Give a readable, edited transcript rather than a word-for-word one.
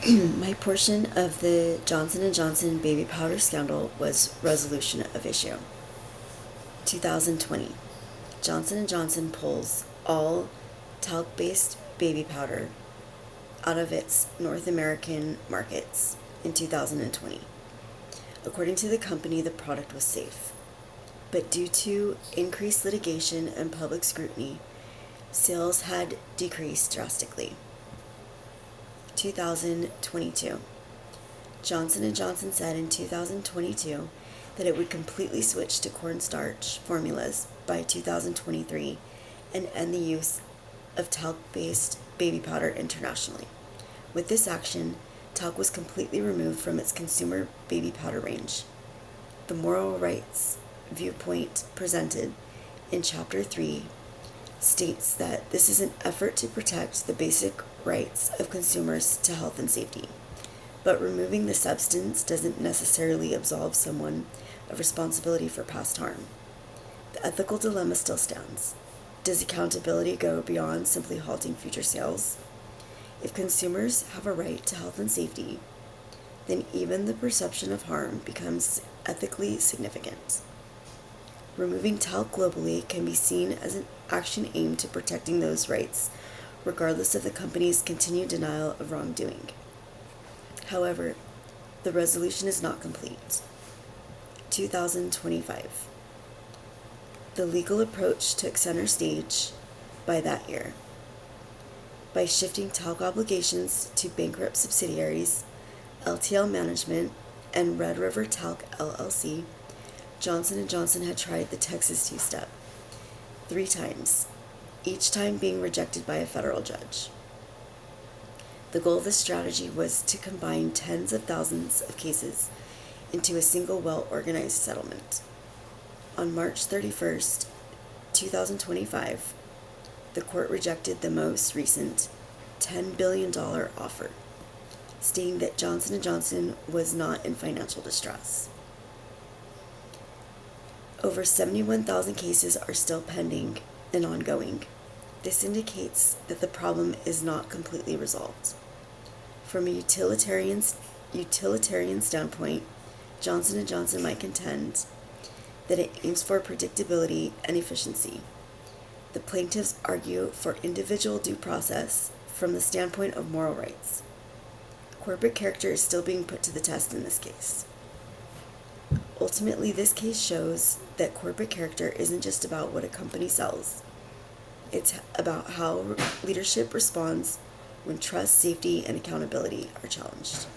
My portion of the Johnson & Johnson baby powder scandal was resolution of issue. 2020. Johnson & Johnson pulls all talc-based baby powder out of its North American markets in 2020. According to the company, the product was safe. But due to increased litigation and public scrutiny, sales had decreased drastically. 2022. Johnson & Johnson said in 2022 that it would completely switch to cornstarch formulas by 2023 and end the use of talc-based baby powder internationally. With this action, talc was completely removed from its consumer baby powder range. The moral rights viewpoint presented in Chapter 3 states that this is an effort to protect the basic rights of consumers to health and safety, but removing the substance doesn't necessarily absolve someone of responsibility for past harm. The ethical dilemma still stands. Does accountability go beyond simply halting future sales? If consumers have a right to health and safety, then even the perception of harm becomes ethically significant. Removing talc globally can be seen as an action aimed to protecting those rights, regardless of the company's continued denial of wrongdoing. However, the resolution is not complete. 2025. The legal approach took center stage by that year. By shifting talc obligations to bankrupt subsidiaries, LTL Management and Red River Talc LLC, Johnson & Johnson had tried the Texas two-step 3 times, each time being rejected by a federal judge. The goal of this strategy was to combine tens of thousands of cases into a single well-organized settlement. On March 31st, 2025, the court rejected the most recent $10 billion offer, stating that Johnson & Johnson was not in financial distress. Over 71,000 cases are still pending and ongoing. This indicates that the problem is not completely resolved. From a utilitarian standpoint, Johnson & Johnson might contend that it aims for predictability and efficiency. The plaintiffs argue for individual due process from the standpoint of moral rights. Corporate character is still being put to the test in this case. Ultimately, this case shows that corporate character isn't just about what a company sells. It's about how leadership responds when trust, safety, and accountability are challenged.